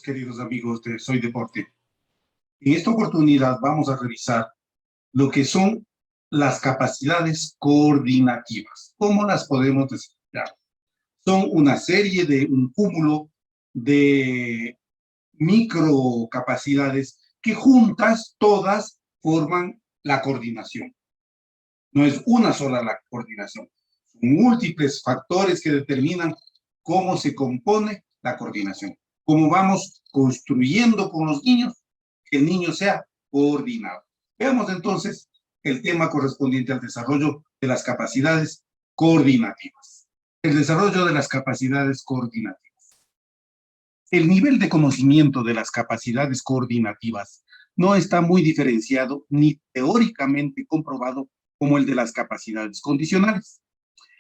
queridos amigos de Soy Deporte. En esta oportunidad vamos a revisar lo que son las capacidades coordinativas. ¿Cómo las podemos desarrollar? Son una serie de un cúmulo de microcapacidades que juntas todas forman la coordinación. No es una sola la coordinación, son múltiples factores que determinan cómo se compone la coordinación. Cómo vamos construyendo con los niños que el niño sea coordinado. Veamos entonces el tema correspondiente al desarrollo de las capacidades coordinativas. El desarrollo de las capacidades coordinativas. El nivel de conocimiento de las capacidades coordinativas no está muy diferenciado ni teóricamente comprobado como el de las capacidades condicionales.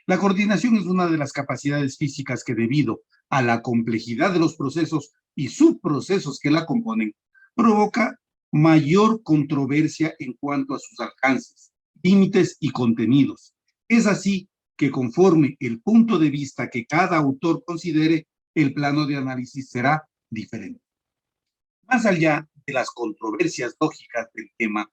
La coordinación es una de las capacidades físicas que, debido a la complejidad de los procesos y subprocesos que la componen, provoca mayor controversia en cuanto a sus alcances, límites y contenidos. Es así que, conforme el punto de vista que cada autor considere, el plano de análisis será diferente. Más allá de las controversias lógicas del tema,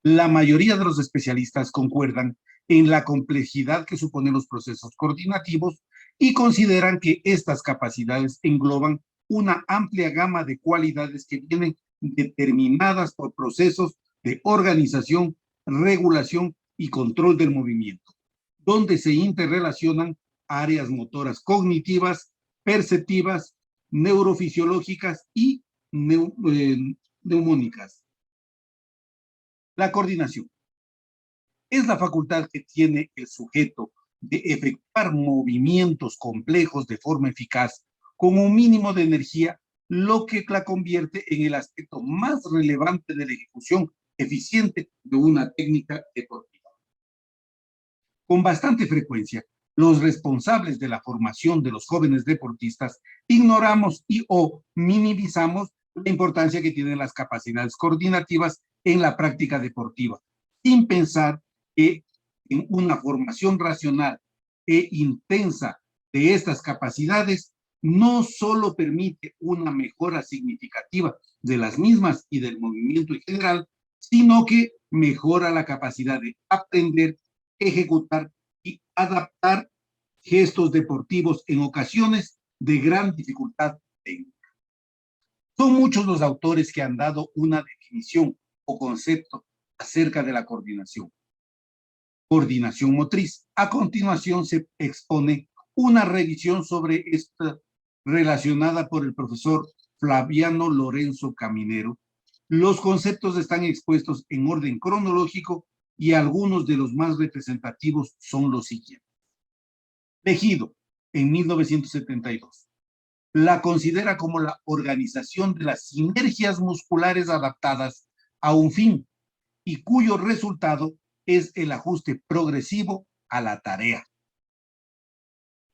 la mayoría de los especialistas concuerdan en la complejidad que suponen los procesos coordinativos y consideran que estas capacidades engloban una amplia gama de cualidades que vienen determinadas por procesos de organización, regulación y control del movimiento, donde se interrelacionan áreas motoras cognitivas, perceptivas, neurofisiológicas y neumónicas. La coordinación es la facultad que tiene el sujeto de efectuar movimientos complejos de forma eficaz con un mínimo de energía, lo que la convierte en el aspecto más relevante de la ejecución eficiente de una técnica deportiva. Con bastante frecuencia, los responsables de la formación de los jóvenes deportistas ignoramos o minimizamos la importancia que tienen las capacidades coordinativas en la práctica deportiva, sin pensar que en una formación racional e intensa de estas capacidades no solo permite una mejora significativa de las mismas y del movimiento en general, sino que mejora la capacidad de aprender, ejecutar y adaptar gestos deportivos en ocasiones de gran dificultad técnica. Son muchos los autores que han dado una definición o concepto acerca de la coordinación. Coordinación motriz. A continuación se expone una revisión sobre esta relacionada por el profesor Flaviano Lorenzo Caminero. Los conceptos están expuestos en orden cronológico y algunos de los más representativos son los siguientes. Tejido, en 1972. La considera como la organización de las sinergias musculares adaptadas a un fin y cuyo resultado es el ajuste progresivo a la tarea.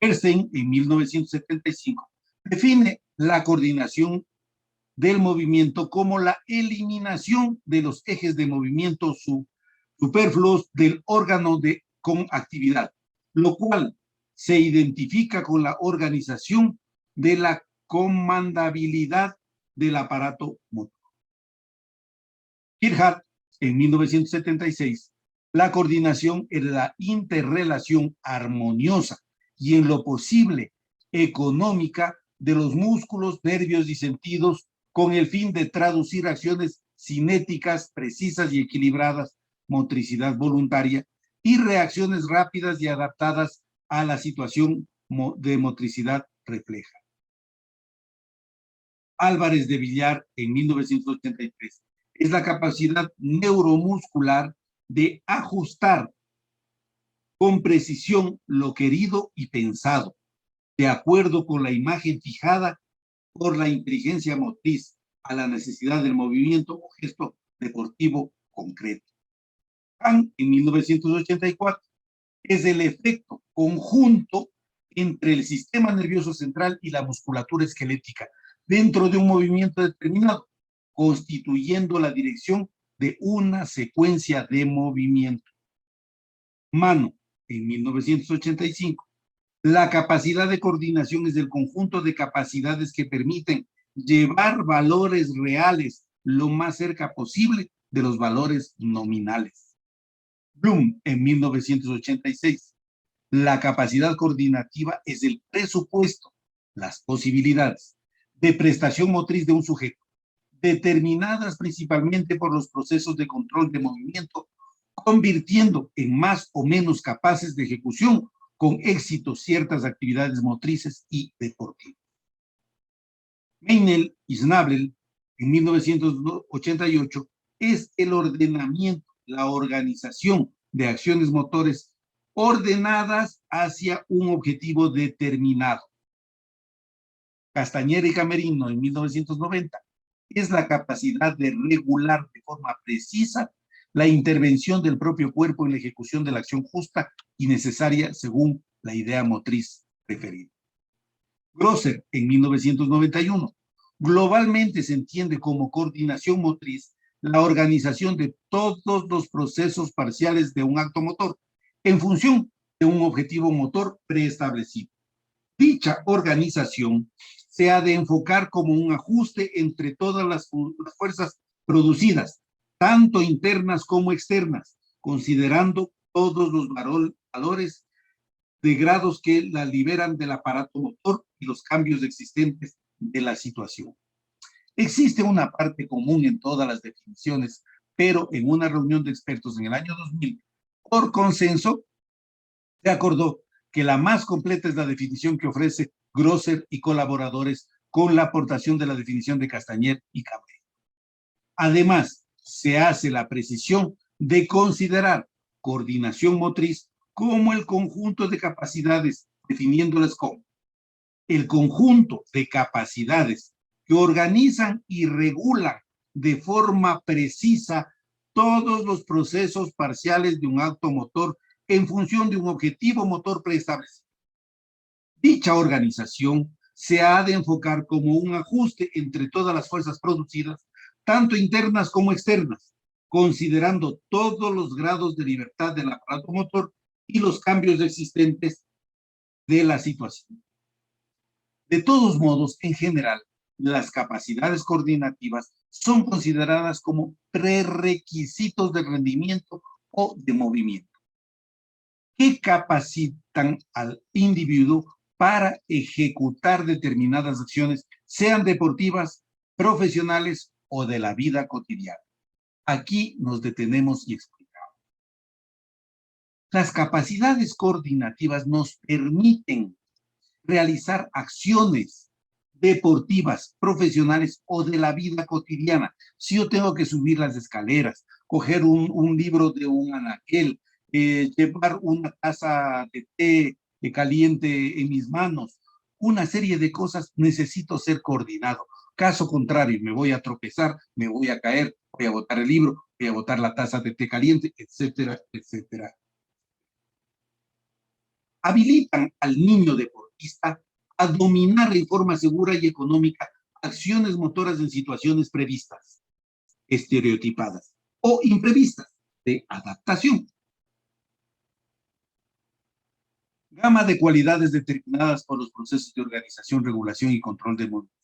Bernstein, en 1975, define la coordinación del movimiento como la eliminación de los ejes de movimiento superfluos del órgano con actividad, lo cual se identifica con la organización de la comandabilidad del aparato motor. Kirchhardt, en 1976, la coordinación es la interrelación armoniosa y en lo posible económica de los músculos, nervios y sentidos con el fin de traducir acciones cinéticas precisas y equilibradas, motricidad voluntaria y reacciones rápidas y adaptadas a la situación de motricidad refleja. Álvarez de Villar, en 1983, es la capacidad neuromuscular de ajustar con precisión lo querido y pensado, de acuerdo con la imagen fijada por la inteligencia motriz a la necesidad del movimiento o gesto deportivo concreto. Kahn, en 1984, es el efecto conjunto entre el sistema nervioso central y la musculatura esquelética dentro de un movimiento determinado, constituyendo la dirección de una secuencia de movimiento. Mano, en 1985, la capacidad de coordinación es el conjunto de capacidades que permiten llevar valores reales lo más cerca posible de los valores nominales. Bloom, en 1986. La capacidad coordinativa es el presupuesto, las posibilidades de prestación motriz de un sujeto, determinadas principalmente por los procesos de control de movimiento, convirtiendo en más o menos capaces de ejecución con éxito ciertas actividades motrices y deportivas. Meinel y Schnabel, en 1988, es el ordenamiento, la organización de acciones motores ordenadas hacia un objetivo determinado. Castañeda y Camerino, en 1990, es la capacidad de regular de forma precisa la intervención del propio cuerpo en la ejecución de la acción justa y necesaria según la idea motriz preferida. Grosser, en 1991, globalmente se entiende como coordinación motriz la organización de todos los procesos parciales de un acto motor en función de un objetivo motor preestablecido. Dicha organización se ha de enfocar como un ajuste entre todas las fuerzas producidas, tanto internas como externas, considerando todos los valores de grados que la liberan del aparato motor y los cambios existentes de la situación. Existe una parte común en todas las definiciones, pero en una reunión de expertos en el año 2000, por consenso, se acordó que la más completa es la definición que ofrece Grosser y colaboradores con la aportación de la definición de Castañer y Cabrera. Además, se hace la precisión de considerar coordinación motriz como el conjunto de capacidades, definiéndolas como el conjunto de capacidades que organizan y regulan de forma precisa todos los procesos parciales de un acto motor en función de un objetivo motor preestablecido. Dicha organización se ha de enfocar como un ajuste entre todas las fuerzas producidas, tanto internas como externas, considerando todos los grados de libertad del aparato motor y los cambios existentes de la situación. De todos modos, en general, las capacidades coordinativas son consideradas como prerequisitos de rendimiento o de movimiento, que capacitan al individuo para ejecutar determinadas acciones, sean deportivas, profesionales o de la vida cotidiana. Aquí nos detenemos y explicamos. Las capacidades coordinativas nos permiten realizar acciones deportivas, profesionales o de la vida cotidiana. Si yo tengo que subir las escaleras, coger un libro de un anaquel, llevar una taza de té caliente en mis manos, una serie de cosas, necesito ser coordinado. Caso contrario, me voy a tropezar, me voy a caer, voy a botar el libro, voy a botar la taza de té caliente, etcétera, etcétera. Habilitan al niño deportista a dominar en forma segura y económica acciones motoras en situaciones previstas, estereotipadas o imprevistas de adaptación. Gama de cualidades determinadas por los procesos de organización, regulación y control del movimiento.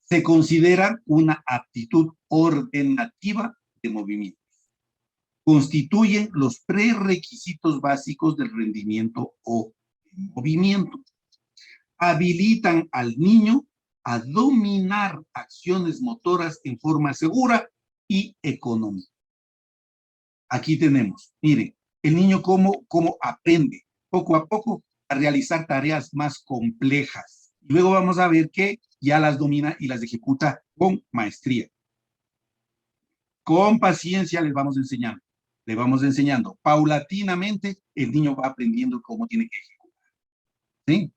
Se considera una aptitud ordenativa de movimiento. Constituyen los prerequisitos básicos del rendimiento o movimiento. Habilitan al niño a dominar acciones motoras en forma segura y económica. Aquí tenemos, miren, el niño cómo aprende poco a poco a realizar tareas más complejas. Y luego vamos a ver que ya las domina y las ejecuta con maestría. Con paciencia les vamos enseñando. Le vamos enseñando. Paulatinamente el niño va aprendiendo cómo tiene que ejecutar. ¿Sí?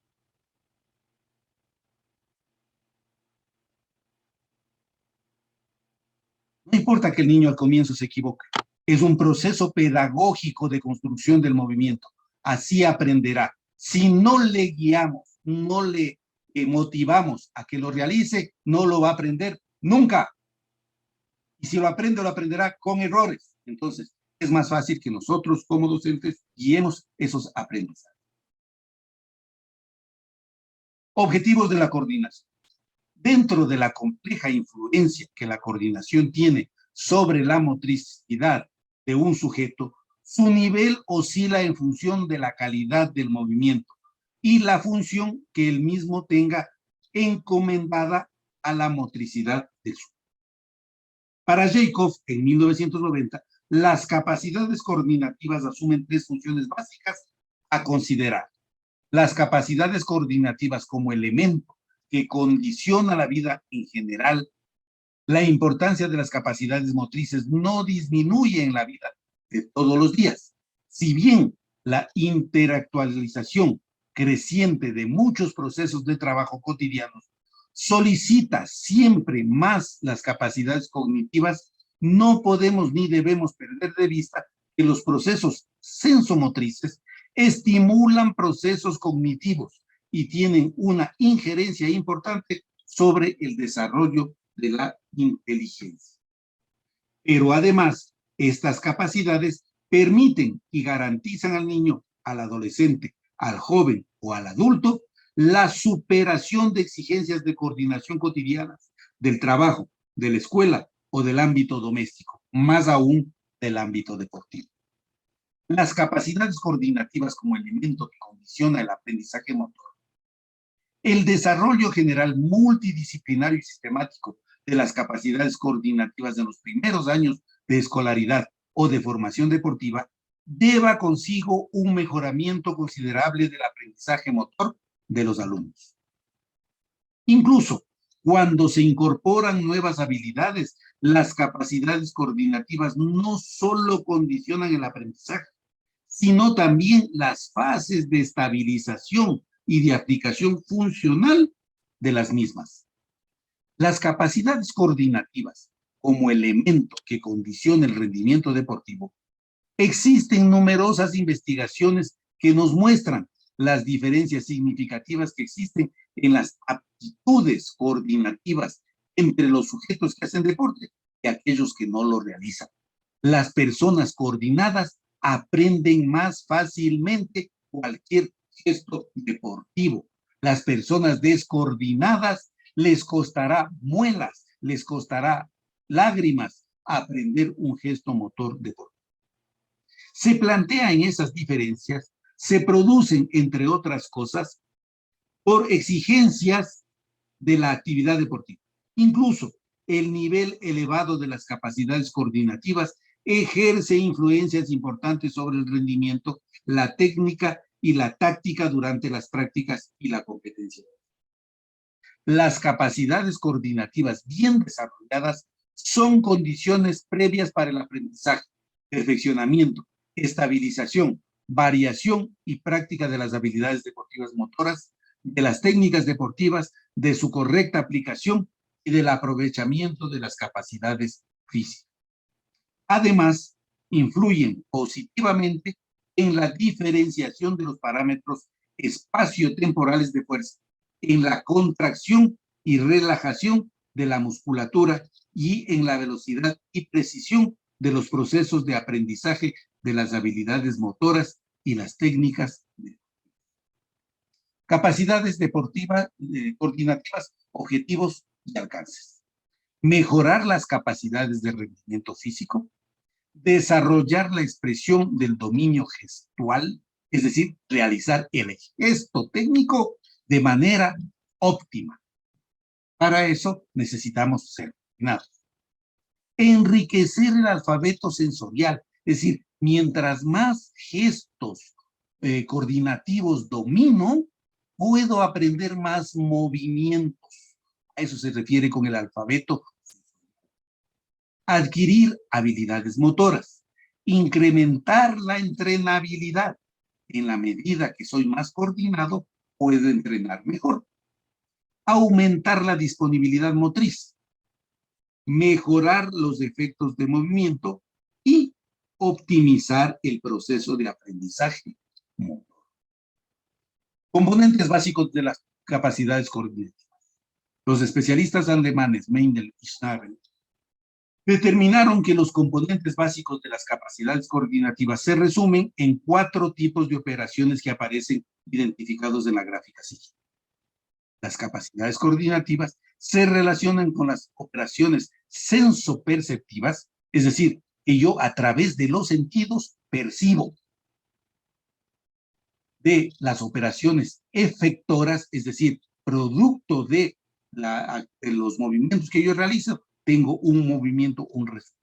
No importa que el niño al comienzo se equivoque. Es un proceso pedagógico de construcción del movimiento. Así aprenderá. Si no le guiamos, no le motivamos a que lo realice, no lo va a aprender nunca. Y si lo aprende, lo aprenderá con errores. Entonces, es más fácil que nosotros como docentes guiemos esos aprendizajes. Objetivos de la coordinación. Dentro de la compleja influencia que la coordinación tiene sobre la motricidad de un sujeto, su nivel oscila en función de la calidad del movimiento y la función que el mismo tenga encomendada a la motricidad del sujeto. Para Jacob, en 1990, las capacidades coordinativas asumen tres funciones básicas a considerar. Las capacidades coordinativas como elemento que condiciona la vida en general. La importancia de las capacidades motrices no disminuye en la vida de todos los días. Si bien la interactualización creciente de muchos procesos de trabajo cotidianos solicita siempre más las capacidades cognitivas, no podemos ni debemos perder de vista que los procesos sensomotrices estimulan procesos cognitivos y tienen una injerencia importante sobre el desarrollo de la inteligencia. Pero además, estas capacidades permiten y garantizan al niño, al adolescente, al joven o al adulto la superación de exigencias de coordinación cotidianas, del trabajo, de la escuela o del ámbito doméstico, más aún del ámbito deportivo. Las capacidades coordinativas como elemento que condiciona el aprendizaje motor. El desarrollo general multidisciplinario y sistemático de las capacidades coordinativas en los primeros años de escolaridad o de formación deportiva lleva consigo un mejoramiento considerable del aprendizaje motor de los alumnos. Incluso cuando se incorporan nuevas habilidades, las capacidades coordinativas no solo condicionan el aprendizaje, sino también las fases de estabilización y de aplicación funcional de las mismas. Las capacidades coordinativas, como elemento que condiciona el rendimiento deportivo, existen numerosas investigaciones que nos muestran las diferencias significativas que existen en las aptitudes coordinativas entre los sujetos que hacen deporte y aquellos que no lo realizan. Las personas coordinadas aprenden más fácilmente cualquier gesto deportivo. Las personas descoordinadas les costará muelas, les costará lágrimas aprender un gesto motor deportivo. Se plantea en esas diferencias, se producen, entre otras cosas, por exigencias de la actividad deportiva. Incluso el nivel elevado de las capacidades coordinativas ejerce influencias importantes sobre el rendimiento, la técnica y la táctica durante las prácticas y la competencia. Las capacidades coordinativas bien desarrolladas son condiciones previas para el aprendizaje, perfeccionamiento, estabilización, variación y práctica de las habilidades deportivas motoras, de las técnicas deportivas, de su correcta aplicación y del aprovechamiento de las capacidades físicas. Además, influyen positivamente en la diferenciación de los parámetros espaciotemporales de fuerza, en la contracción y relajación de la musculatura y en la velocidad y precisión de los procesos de aprendizaje de las habilidades motoras y las técnicas. Capacidades deportivas, coordinativas, objetivos y alcances. Mejorar las capacidades de rendimiento físico, desarrollar la expresión del dominio gestual, es decir, realizar el gesto técnico de manera óptima. Para eso necesitamos ser coordinados. Enriquecer el alfabeto sensorial, es decir, mientras más gestos coordinativos domino, puedo aprender más movimientos. A eso se refiere con el alfabeto. Adquirir habilidades motoras, incrementar la entrenabilidad. En la medida que soy más coordinado, puedo entrenar mejor. Aumentar la disponibilidad motriz, mejorar los efectos de movimiento y optimizar el proceso de aprendizaje motor. Componentes básicos de las capacidades coordinativas. Los especialistas alemanes Mendel y Schnabel determinaron que los componentes básicos de las capacidades coordinativas se resumen en 4 tipos de operaciones que aparecen identificados en la gráfica siguiente. Las capacidades coordinativas se relacionan con las operaciones sensoperceptivas, es decir, que yo a través de los sentidos percibo. De las operaciones efectoras, es decir, producto de los movimientos que yo realizo, tengo un movimiento, un resultado.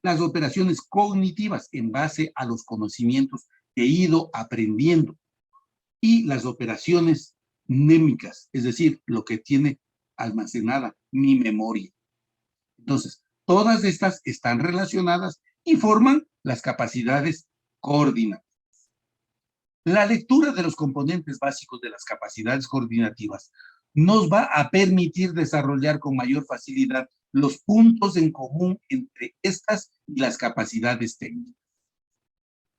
Las operaciones cognitivas en base a los conocimientos que he ido aprendiendo. Y las operaciones mnémicas, es decir, lo que tiene almacenada mi memoria. Entonces, todas estas están relacionadas y forman las capacidades coordinativas. La lectura de los componentes básicos de las capacidades coordinativas nos va a permitir desarrollar con mayor facilidad los puntos en común entre estas y las capacidades técnicas.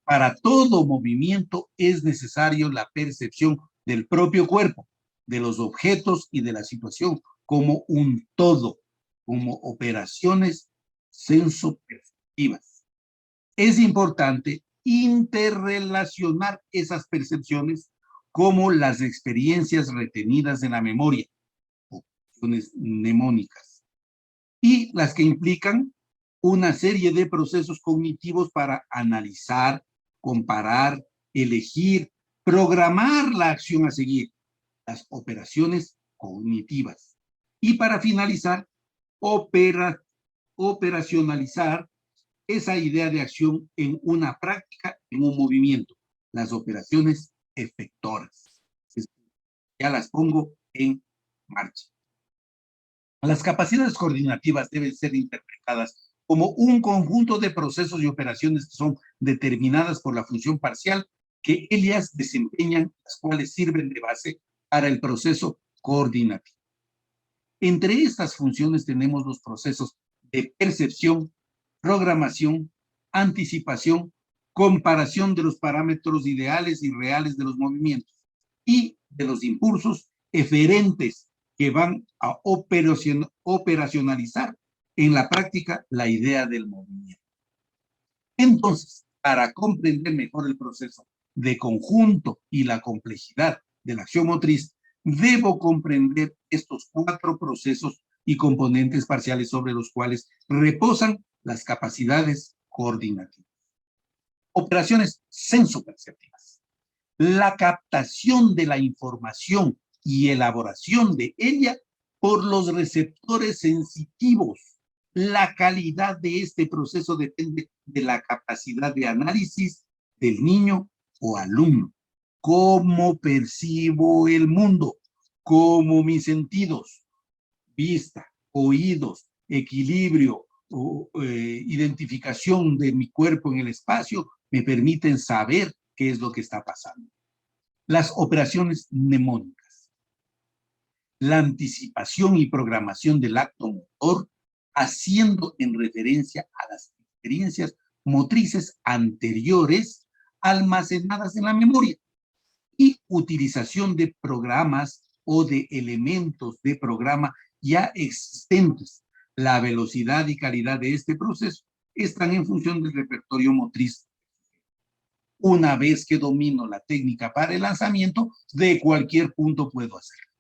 Para todo movimiento es necesario la percepción del propio cuerpo, de los objetos y de la situación como un todo, como operaciones sensoperceptivas. Es importante interrelacionar esas percepciones como las experiencias retenidas en la memoria, operaciones mnemónicas, y las que implican una serie de procesos cognitivos para analizar, comparar, elegir, programar la acción a seguir, las operaciones cognitivas. Y para finalizar, operacionalizar esa idea de acción en una práctica, en un movimiento, las operaciones efectoras. Ya las pongo en marcha. Las capacidades coordinativas deben ser interpretadas como un conjunto de procesos y operaciones que son determinadas por la función parcial que ellas desempeñan, las cuales sirven de base para el proceso coordinativo. Entre estas funciones tenemos los procesos de percepción, programación, anticipación, comparación de los parámetros ideales y reales de los movimientos y de los impulsos eferentes que van a operacionalizar en la práctica la idea del movimiento. Entonces, para comprender mejor el proceso de conjunto y la complejidad de la acción motriz, debo comprender estos 4 procesos y componentes parciales sobre los cuales reposan las capacidades coordinativas. Operaciones sensoperceptivas. La captación de la información y elaboración de ella por los receptores sensitivos. La calidad de este proceso depende de la capacidad de análisis del niño o alumno. Cómo percibo el mundo, cómo mis sentidos, vista, oídos, equilibrio, identificación de mi cuerpo en el espacio, me permiten saber qué es lo que está pasando. Las operaciones mnemónicas. La anticipación y programación del acto motor, haciendo en referencia a las experiencias motrices anteriores almacenadas en la memoria, y utilización de programas o de elementos de programa ya existentes. La velocidad y calidad de este proceso están en función del repertorio motriz. Una vez que domino la técnica para el lanzamiento, de cualquier punto puedo hacerlo.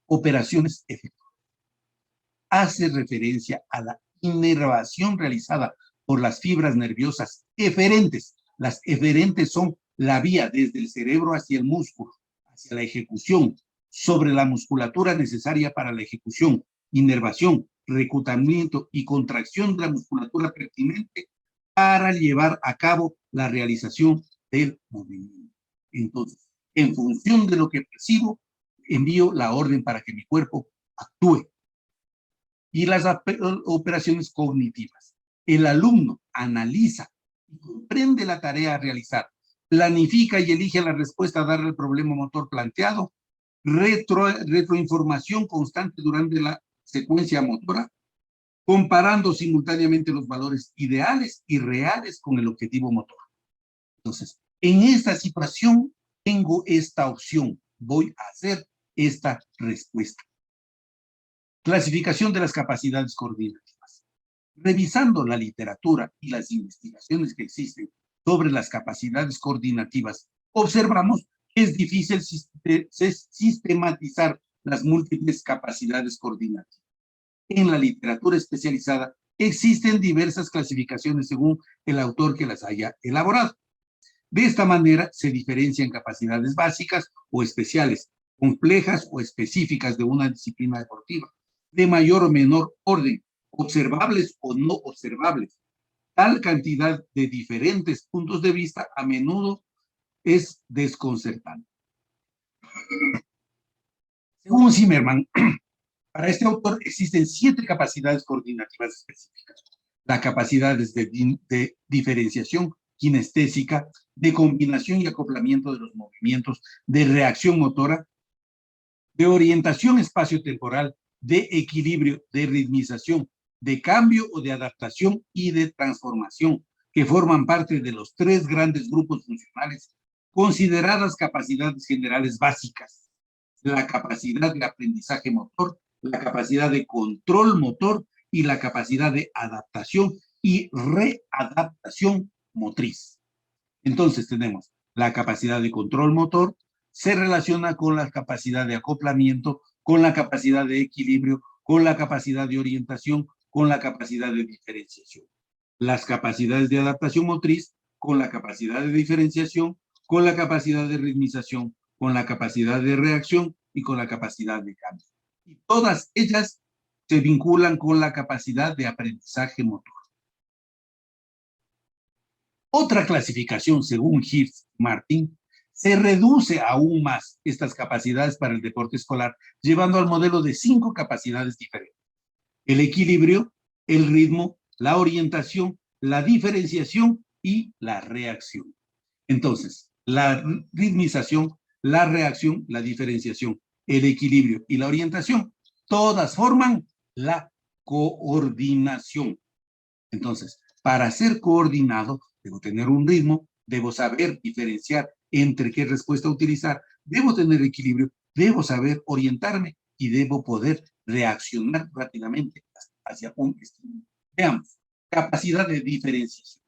Operaciones efectuadas. Hace referencia a la inervación realizada por las fibras nerviosas eferentes. Las eferentes son la vía desde el cerebro hacia el músculo, hacia la ejecución, sobre la musculatura necesaria para la ejecución, inervación, reclutamiento y contracción de la musculatura pertinente para llevar a cabo la realización del movimiento. Entonces, en función de lo que percibo, envío la orden para que mi cuerpo actúe. Y las operaciones cognitivas. El alumno analiza y comprende la tarea a realizar, planifica y elige la respuesta a dar al problema motor planteado, retroinformación constante durante la secuencia motora, comparando simultáneamente los valores ideales y reales con el objetivo motor. Entonces, en esta situación tengo esta opción, voy a hacer esta respuesta. Clasificación de las capacidades coordinativas. Revisando la literatura y las investigaciones que existen sobre las capacidades coordinativas, observamos que es difícil sistematizar las múltiples capacidades coordinativas. En la literatura especializada existen diversas clasificaciones según el autor que las haya elaborado. De esta manera se diferencian capacidades básicas o especiales, complejas o específicas de una disciplina deportiva, de mayor o menor orden, observables o no observables. Tal cantidad de diferentes puntos de vista a menudo es desconcertante. Según Zimmerman, para este autor existen 7 capacidades coordinativas específicas. La capacidad de diferenciación kinestésica, de combinación y acoplamiento de los movimientos, de reacción motora, de orientación espacio-temporal, de equilibrio, de ritmización, de cambio o de adaptación y de transformación, que forman parte de los 3 grandes grupos funcionales consideradas capacidades generales básicas: la capacidad de aprendizaje motor, la capacidad de control motor y la capacidad de adaptación y readaptación motriz. Entonces tenemos la capacidad de control motor, se relaciona con la capacidad de acoplamiento, con la capacidad de equilibrio, con la capacidad de orientación, con la capacidad de diferenciación. Las capacidades de adaptación motriz con la capacidad de diferenciación, con la capacidad de ritmización, con la capacidad de reacción y con la capacidad de cambio. Y todas ellas se vinculan con la capacidad de aprendizaje motor. Otra clasificación, según Hirsch y Martin, se reduce aún más estas capacidades para el deporte escolar, llevando al modelo de 5 capacidades diferentes: el equilibrio, el ritmo, la orientación, la diferenciación y la reacción. Entonces, la ritmización, la reacción, la diferenciación, el equilibrio y la orientación, todas forman la coordinación. Entonces, para ser coordinado, debo tener un ritmo, debo saber diferenciar entre qué respuesta utilizar, debo tener equilibrio, debo saber orientarme y debo poder reaccionar rápidamente hacia un estímulo. Veamos, capacidad de diferenciación.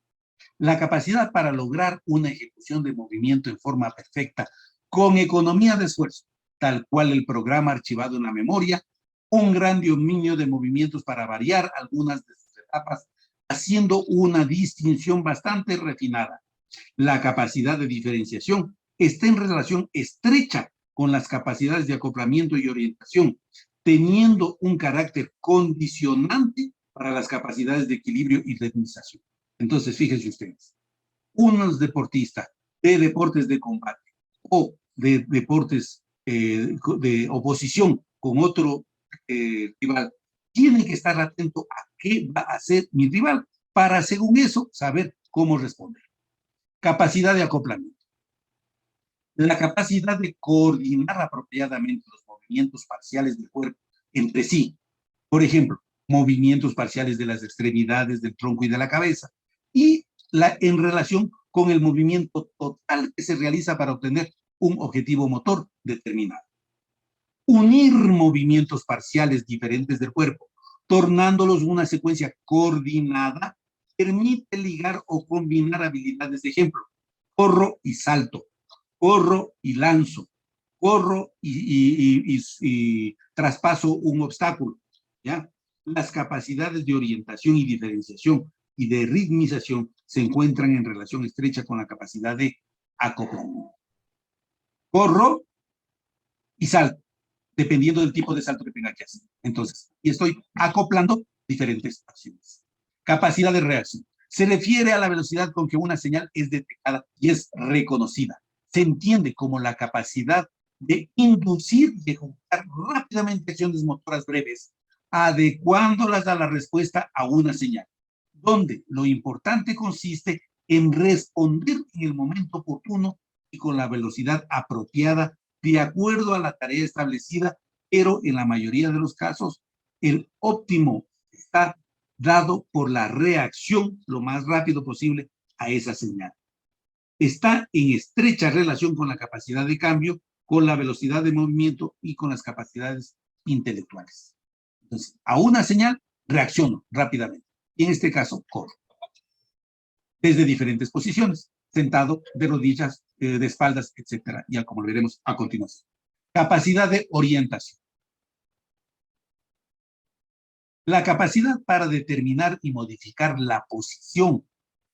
La capacidad para lograr una ejecución de movimiento en forma perfecta, con economía de esfuerzo, tal cual el programa archivado en la memoria, un gran dominio de movimientos para variar algunas de sus etapas, haciendo una distinción bastante refinada. La capacidad de diferenciación está en relación estrecha con las capacidades de acoplamiento y orientación, teniendo un carácter condicionante para las capacidades de equilibrio y ritmización. Entonces, fíjense ustedes, unos deportistas de deportes de combate o de deportes de oposición con otro rival, tienen que estar atento a qué va a hacer mi rival para, según eso, saber cómo responder. Capacidad de acoplamiento. La capacidad de coordinar apropiadamente los movimientos parciales del cuerpo entre sí. Por ejemplo, movimientos parciales de las extremidades, del tronco y de la cabeza. Y en relación con el movimiento total que se realiza para obtener un objetivo motor determinado. Unir movimientos parciales diferentes del cuerpo, tornándolos una secuencia coordinada, permite ligar o combinar habilidades. De ejemplo, corro y salto, corro y lanzo, corro y traspaso un obstáculo, ¿ya? Las capacidades de orientación y diferenciación y de ritmización se encuentran en relación estrecha con la capacidad de acoplamiento. Corro y salto, dependiendo del tipo de salto que tenga que hacer. Entonces, y estoy acoplando diferentes acciones. Capacidad de reacción. Se refiere a la velocidad con que una señal es detectada y es reconocida. Se entiende como la capacidad de inducir y ejecutar rápidamente acciones motoras breves, adecuándolas a la respuesta a una señal, donde lo importante consiste en responder en el momento oportuno y con la velocidad apropiada de acuerdo a la tarea establecida, pero en la mayoría de los casos el óptimo está dado por la reacción lo más rápido posible a esa señal. Está en estrecha relación con la capacidad de cambio, con la velocidad de movimiento y con las capacidades intelectuales. Entonces, a una señal reacciono rápidamente. Y en este caso, corro. Desde diferentes posiciones, sentado, de rodillas, de espaldas, etcétera, ya como lo veremos a continuación. Capacidad de orientación. La capacidad para determinar y modificar la posición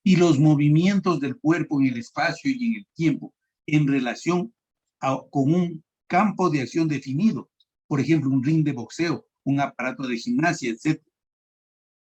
y los movimientos del cuerpo en el espacio y en el tiempo en relación con un campo de acción definido, por ejemplo, un ring de boxeo, un aparato de gimnasia, etc.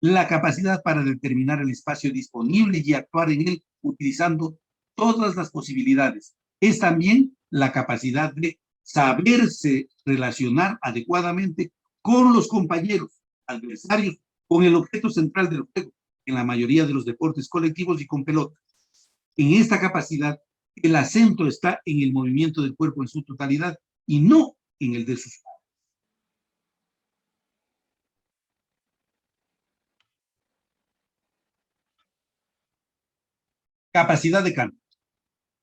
La capacidad para determinar el espacio disponible y actuar en él utilizando todas las posibilidades. Es también la capacidad de saberse relacionar adecuadamente con los compañeros, adversarios, con el objeto central del juego, en la mayoría de los deportes colectivos y con pelota. En esta capacidad, el acento está en el movimiento del cuerpo en su totalidad y no en el de sus partes. Capacidad de cambio.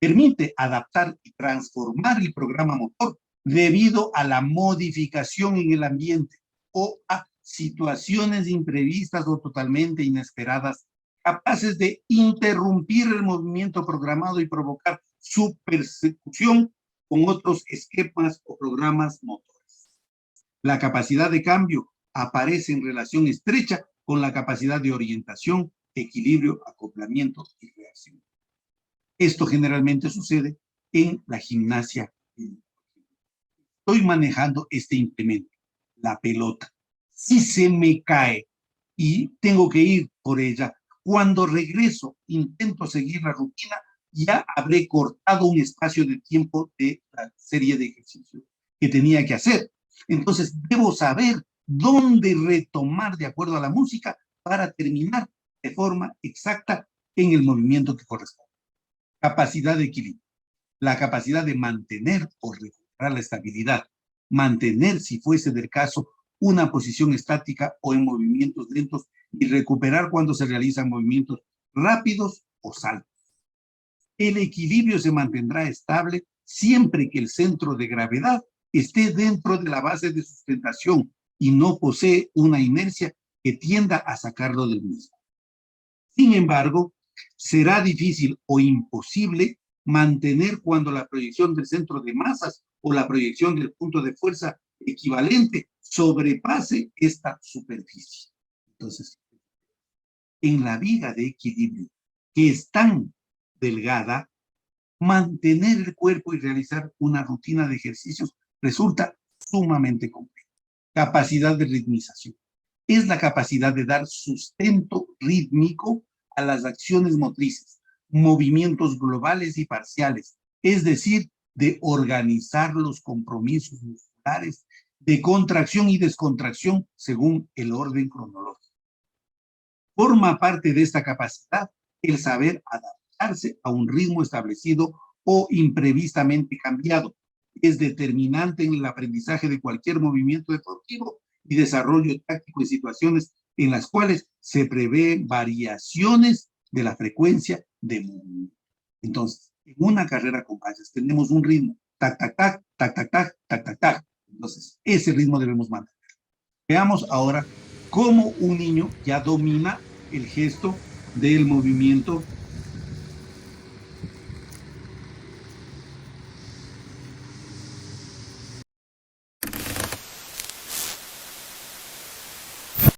Permite adaptar y transformar el programa motor debido a la modificación en el ambiente o a situaciones imprevistas o totalmente inesperadas, capaces de interrumpir el movimiento programado y provocar su persecución con otros esquemas o programas motores. La capacidad de cambio aparece en relación estrecha con la capacidad de orientación, equilibrio, acoplamiento y reacción. Esto generalmente sucede en la gimnasia. Estoy manejando este implemento, la pelota. Si se me cae y tengo que ir por ella, cuando regreso, intento seguir la rutina, ya habré cortado un espacio de tiempo de la serie de ejercicios que tenía que hacer. Entonces, debo saber dónde retomar de acuerdo a la música para terminar de forma exacta en el movimiento que corresponde. Capacidad de equilibrio. La capacidad de mantener o recuperar la estabilidad. Mantener, si fuese del caso, una posición estática o en movimientos lentos y recuperar cuando se realizan movimientos rápidos o saltos. El equilibrio se mantendrá estable siempre que el centro de gravedad esté dentro de la base de sustentación y no posee una inercia que tienda a sacarlo del mismo. Sin embargo, será difícil o imposible mantener cuando la proyección del centro de masas o la proyección del punto de fuerza equivalente sobrepase esta superficie. Entonces, en la viga de equilibrio, que es tan delgada, mantener el cuerpo y realizar una rutina de ejercicios resulta sumamente complejo. Capacidad de ritmización. Es la capacidad de dar sustento rítmico a las acciones motrices, movimientos globales y parciales, es decir, de organizar los compromisos musculares de contracción y descontracción según el orden cronológico. Forma parte de esta capacidad el saber adaptarse a un ritmo establecido o imprevistamente cambiado. Es determinante en el aprendizaje de cualquier movimiento deportivo y desarrollo táctico en situaciones en las cuales se prevén variaciones de la frecuencia de movimiento. Entonces, en una carrera con vallas tenemos un ritmo, tac, tac, tac, tac, tac, tac, tac, tac, tac. Entonces, ese ritmo debemos mantener. Veamos ahora cómo un niño ya domina el gesto del movimiento